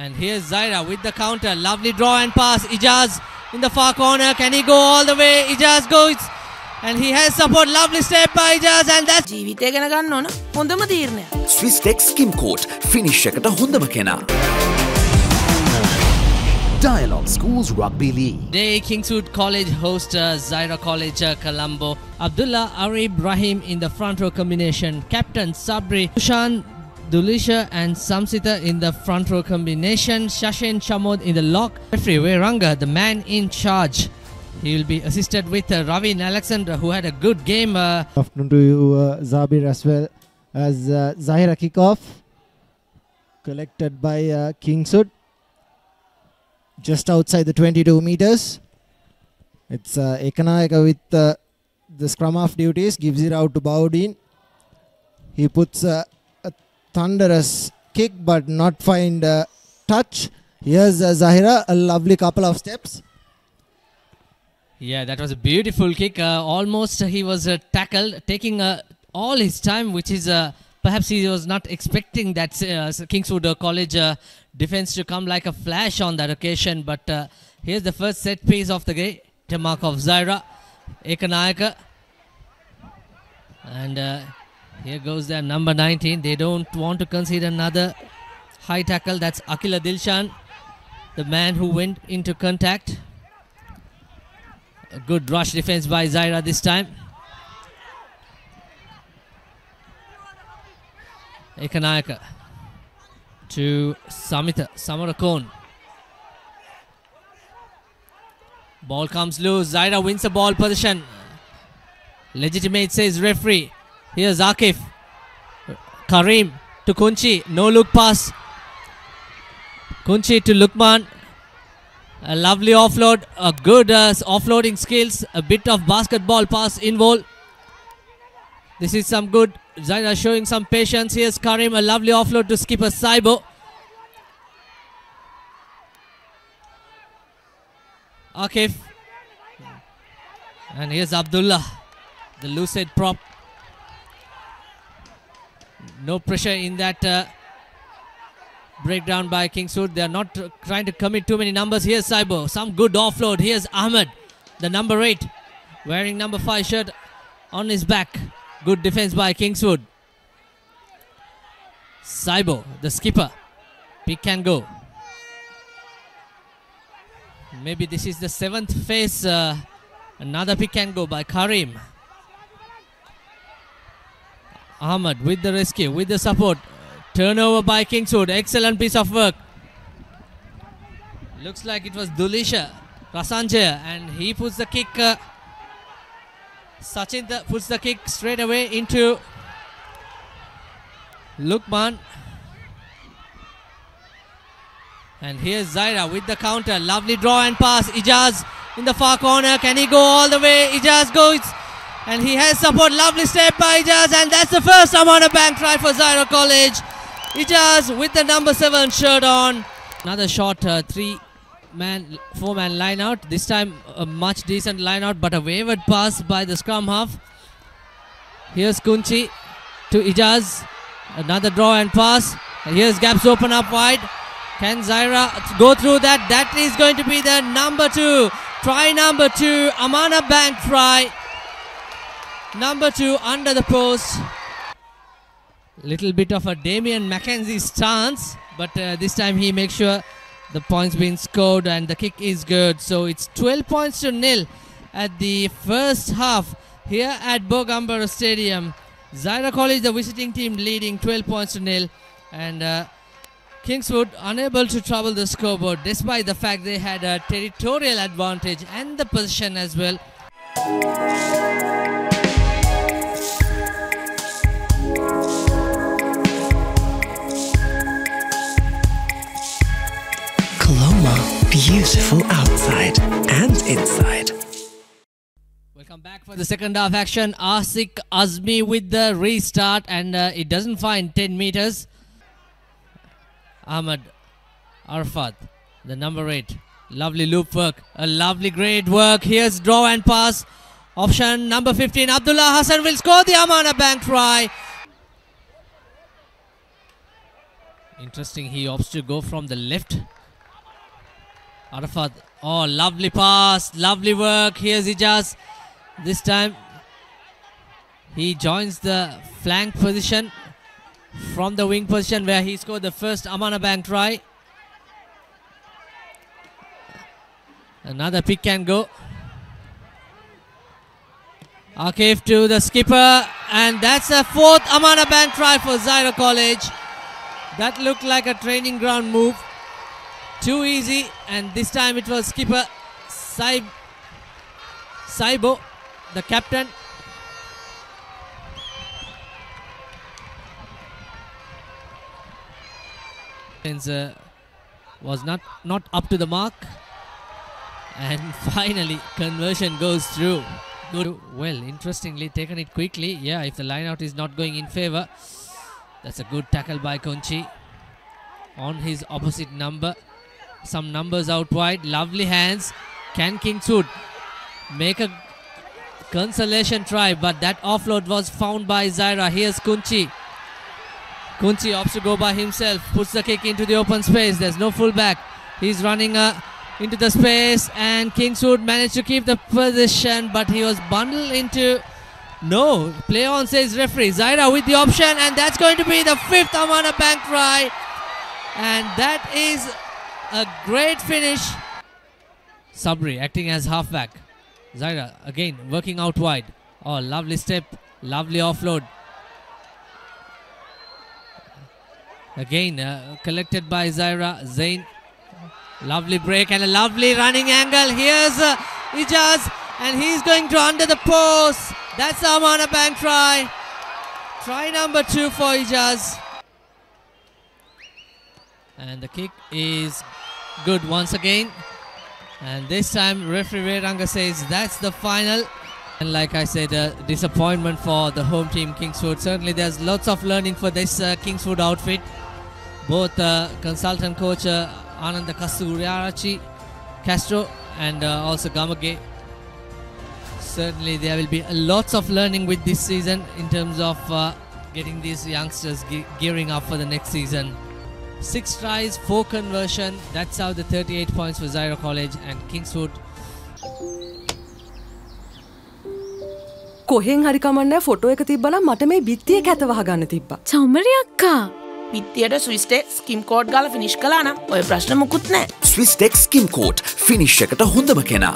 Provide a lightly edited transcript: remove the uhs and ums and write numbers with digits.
And here's Zaira with the counter. Lovely draw and pass. Ijaz in the far corner. Can he go all the way? Ijaz goes. And he has support. Lovely step by Ijaz. And that's ජීවිතය ගැන ගන්න ඕන හොඳම තීරණය. Swisstex Skim Coat finish එකට හොඳම කෙනා. Dialogue Schools Rugby League. Day Kingswood College host Zaira College Colombo. Abdullah Arib Rahim in the front row combination. Captain Sabri Ushan Dulisha and Samsita in the front row combination. Shashin Shamod in the lock. Referee Weranga, the man in charge. He will be assisted with Ravin Alexander, who had a good game. Afternoon to you, Zabir, as well as Zahira kickoff. Collected by Kingswood. Just outside the 22 meters. It's Ekanayaka with the scrum half duties. Gives it out to Baudin. He puts a thunderous kick but not find touch. Here's Zahira, a lovely couple of steps. Yeah, that was a beautiful kick. Almost he was tackled, taking all his time, which is perhaps he was not expecting that Kingswood College defense to come like a flash on that occasion. But here's the first set piece of the game. The mark of Zaira Ekanayaka. And here goes their number 19. They don't want to concede another high tackle. That's Akila Dilshan, the man who went into contact. A good rush defense by Zaira this time. Ekanayaka to Samita Samarakon. Ball comes loose. Zaira wins the ball position. Legitimate, says referee. Here's Akif. Karim to Kunchi. No look pass. Kunchi to Lukman. A lovely offload. A good offloading skills. A bit of basketball pass involved. This is some good. Zaira showing some patience. Here's Karim. A lovely offload to skipper Saibo. Akif. And here's Abdullah, the lucid prop. No pressure in that breakdown by Kingswood. They are not trying to commit too many numbers. Here's Saibo. Some good offload. Here's Ahmed, the number 8, wearing number 5 shirt on his back. Good defense by Kingswood. Saibo, the skipper. Pick and go. Maybe this is the 7th phase. Another pick and go by Karim. Ahmed with the rescue, with the support. Turnover by Kingswood. Excellent piece of work. Looks like it was Dulisha Rasanjaya, and he puts the kick. Sachin puts the kick straight away into Lukman. And here's Zaira with the counter. Lovely draw and pass. Ijaz in the far corner. Can he go all the way? Ijaz goes. And he has support. Lovely step by Ijaz. And that's the first Amana Bank try for Zaira College. Ijaz with the number 7 shirt on. Another short 4-man line out. This time a much decent line out, but a wavered pass by the scrum half. Here's Kunchi to Ijaz. Another draw and pass. And here's gaps open up wide. Can Zaira go through that? That is going to be the number 2. Try number 2. Amana Bank try. Number 2 under the post. Little bit of a Damien McKenzie stance. But this time he makes sure the points being scored and the kick is good. So it's 12 points to nil at the first half here at Bogambara Stadium. Zaira College, the visiting team, leading 12 points to nil. And Kingswood unable to trouble the scoreboard despite the fact they had a territorial advantage and the position as well. Coloma, beautiful outside and inside. Welcome back for the second half action. Asik Azmi with the restart, and it doesn't find 10 meters. Ahmed Arfat, the number 8. Lovely loop work. A lovely great work. Here's draw and pass. Option number 15. Abdullah Hassan will score the Amana Bank try. Interesting, he opts to go from the left. Arafat, oh, lovely pass, lovely work. Here's Ijaz. This time he joins the flank position from the wing position where he scored the first Amana Bank try. Another pick and go. Akif to the skipper, and that's a fourth Amana Bank try for Zaira College. That looked like a training ground move. Too easy, and this time it was skipper Saibo, the captain. Was not up to the mark, and finally conversion goes through. Good. Well, interestingly taken it quickly. Yeah, if the line out is not going in favor, that's a good tackle by Kunchi on his opposite number. Some numbers out wide. Lovely hands. Can Kingswood make a consolation try? But that offload was found by Zaira. Here's Kunchi. Kunchi opts to go by himself. Puts the kick into the open space. There's no fullback. He's running into the space, and Kingswood managed to keep the position, but he was bundled into... No, play on, says referee. Zaira with the option, and that's going to be the fifth Amana Bank try. And that is a great finish. Sabri acting as halfback. Zaira again working out wide. Oh, lovely step, lovely offload. Again collected by Zaira. Zain. Lovely break and a lovely running angle. Here's Ijaz, and he's going to under the post. That's the Amana Bank try. Try number 2 for Ijaz. And the kick is good once again. And this time referee Veranga says that's the final. And like I said, a disappointment for the home team Kingswood. Certainly there's lots of learning for this Kingswood outfit. Both consultant coach Ananda Kasuriarachi Castro and also Gamage. Certainly there will be lots of learning with this season in terms of getting these youngsters gearing up for the next season. 6 tries, 4 conversion. That's how the 38 points for Zaira College and Kingswood. කොහෙන් හරි කමන්නේ photo එක තිබ්බනම් මට මේ බිත්තියේ කැත වහගන්න තිබ්බා. චෞමරි අක්කා. පිටියට ස්විස් ටෙක් ස්කිම් කෝඩ් ගාලා ෆිනිෂ් කළා නම් ඔය ප්‍රශ්න මුකුත් නැහැ. ස්විස් ටෙක් ස්කිම් කෝඩ් ෆිනිෂ් එකට හොඳම කෙනා.